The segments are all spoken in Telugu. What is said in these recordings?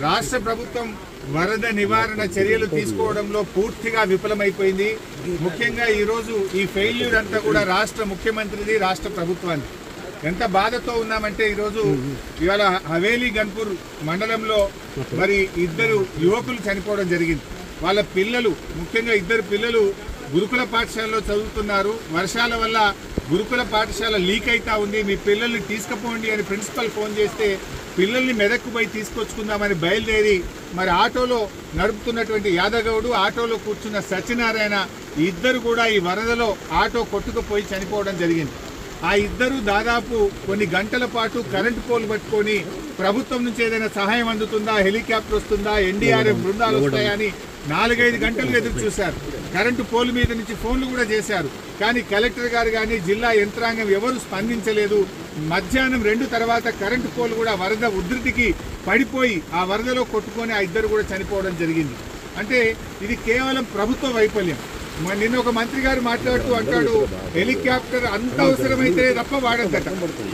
రాష్ట్ర ప్రభుత్వం వరద నివారణ చర్యలు తీసుకోవడంలో పూర్తిగా విఫలమైపోయింది. ముఖ్యంగా ఈరోజు ఈ ఫెయిల్యూర్ అంతా కూడా రాష్ట్ర ముఖ్యమంత్రిది, రాష్ట్ర ప్రభుత్వాన్ని. ఎంత బాధతో ఉన్నామంటే ఈరోజు ఇవాళ హవేలీ గన్పూర్ మండలంలో మరి ఇద్దరు యువకులు చనిపోవడం జరిగింది. వాళ్ళ పిల్లలు, ముఖ్యంగా ఇద్దరు పిల్లలు గురుకుల పాఠశాలలో చదువుతున్నారు. వర్షాల వల్ల గురుకుల పాఠశాల లీక్ అవుతా ఉంది, మీ పిల్లల్ని తీసుకుపోండి అని ప్రిన్సిపల్ ఫోన్ చేస్తే పిల్లల్ని మెదక్కు పోయి తీసుకొచ్చుకుందామని బయలుదేరి మరి ఆటోలో నడుపుతున్నటువంటి యాదగౌడు, ఆటోలో కూర్చున్న సత్యనారాయణ ఇద్దరు కూడా ఈ వరదలో ఆటో కొట్టుకుపోయి చనిపోవడం జరిగింది. ఆ ఇద్దరు దాదాపు కొన్ని గంటల పాటు కరెంటు పోల్ పట్టుకొని ప్రభుత్వం నుంచి ఏదైనా సహాయం అందుతుందా, హెలికాప్టర్ వస్తుందా, ఎన్డీఆర్ఎఫ్ బృందాలు వస్తాయా అని 4-5 గంటలు ఎదురు చూశారు. కరెంటు పోల్ మీద నుంచి ఫోన్లు కూడా చేశారు. కానీ కలెక్టర్ గారు కానీ జిల్లా యంత్రాంగం ఎవరు స్పందించలేదు. మధ్యాహ్నం 2 తర్వాత కరెంటు పోల్ కూడా వరద ఉధృతికి పడిపోయి ఆ వరదలో కొట్టుకొని ఆ ఇద్దరు కూడా చనిపోవడం జరిగింది. అంటే ఇది కేవలం ప్రభుత్వ వైఫల్యం. నిన్న ఒక మంత్రి గారు మాట్లాడుతూ అంటాడు, హెలికాప్టర్ అంత అవసరమైతే తప్ప వాడద్దట,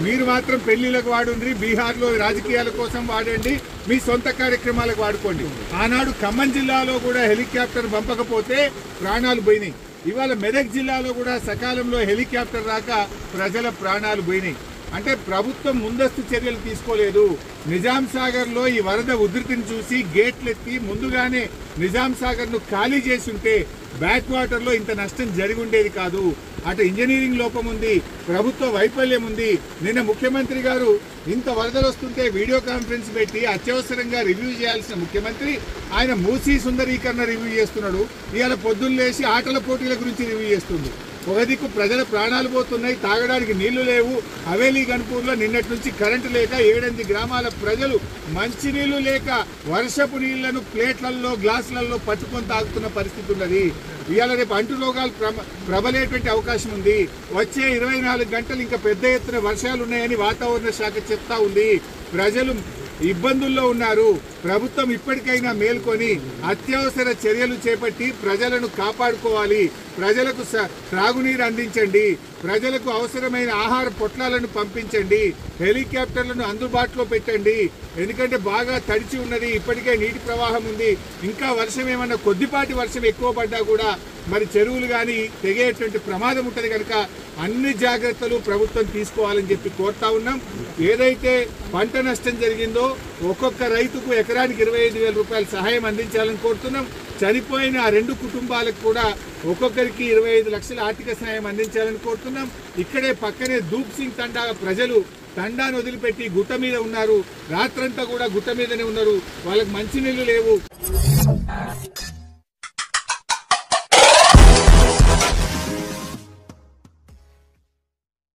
మీరు మాత్రం పెళ్లిలకు వాడుండ్రి, బీహార్లో రాజకీయాల కోసం వాడండి, మీ సొంత కార్యక్రమాలకు వాడుకోండి. ఆనాడు ఖమ్మం జిల్లాలో కూడా హెలికాప్టర్ పంపకపోతే ప్రాణాలు పోయినాయి. ఇవాళ మెదక్ జిల్లాలో కూడా సకాలంలో హెలికాప్టర్ రాక ప్రజల ప్రాణాలు పోయినాయి. అంటే ప్రభుత్వం ముందస్తు చర్యలు తీసుకోలేదు. నిజాం సాగర్లో ఈ వరద ఉధృతిని చూసి గేట్లెత్తి ముందుగానే నిజాం సాగర్ను ఖాళీ చేసి ఉంటే బ్యాక్ వాటర్లో ఇంత నష్టం జరిగి ఉండేది కాదు. అటు ఇంజనీరింగ్ లోపం ఉంది, ప్రభుత్వ వైఫల్యం ఉంది. నిన్న ముఖ్యమంత్రి గారు ఇంత వరదలు వస్తుంటే వీడియో కాన్ఫరెన్స్ పెట్టి అత్యవసరంగా రివ్యూ చేయాల్సిన ముఖ్యమంత్రి ఆయన మూసీ సుందరీకరణ రివ్యూ చేస్తున్నాడు. ఇవాళ పొద్దున్న లేచి ఆటల పోటీల గురించి రివ్యూ చేస్తుంది. ఒక దిక్కు ప్రజల ప్రాణాలు పోతున్నాయి, తాగడానికి నీళ్లు లేవు. హవేలీ గన్పూర్లో నిన్నటి నుంచి కరెంటు లేక 7-8 గ్రామాల ప్రజలు మంచినీళ్లు లేక వర్షపు నీళ్లను ప్లేట్లలో, గ్లాసులలో పట్టుకొని తాగుతున్న పరిస్థితి ఉన్నది. ఇవాళ రేపు అంటు రోగాలు ప్రబలేటువంటి అవకాశం ఉంది. వచ్చే 24 గంటలు ఇంకా పెద్ద ఎత్తున వర్షాలు ఉన్నాయని వాతావరణ శాఖ చెప్తా ఉంది. ప్రజలు ఇబ్బందుల్లో ఉన్నారు. ప్రభుత్వం ఇప్పటికైనా మేల్కొని అత్యవసర చర్యలు చేపట్టి ప్రజలను కాపాడుకోవాలి. ప్రజలకు త్రాగునీరు అందించండి, ప్రజలకు అవసరమైన ఆహార పొట్లాలను పంపించండి, హెలికాప్టర్లను అందుబాటులో పెట్టండి. ఎందుకంటే బాగా తడిచి ఉన్నది, ఇప్పటికే నీటి ప్రవాహం ఉంది. ఇంకా వర్షం ఏమన్నా కొద్దిపాటి వర్షం ఎక్కువ పడ్డా కూడా మరి చెరువులు కానీ తెగేటువంటి ప్రమాదం ఉంటుంది. కనుక అన్ని జాగ్రత్తలు ప్రభుత్వం తీసుకోవాలని చెప్పి కోరుతా ఉన్నాం. ఏదైతే పంట నష్టం జరిగిందో ఒక్కొక్క రైతుకు ఎకరానికి 25,000 రూపాయల సహాయం అందించాలని కోరుతున్నాం. చనిపోయిన ఆ 2 కుటుంబాలకు కూడా ఒక్కొక్కరికి 25 లక్షల ఆర్థిక సహాయం అందించాలని కోరుతున్నాం. ఇక్కడే పక్కనే దూప్ సింగ్ తండా ప్రజలు తండాను వదిలిపెట్టి గుట్ట మీద ఉన్నారు. రాత్రంతా కూడా గుట్ట మీదనే ఉన్నారు. వాళ్ళకి మంచినీళ్లు లేవు.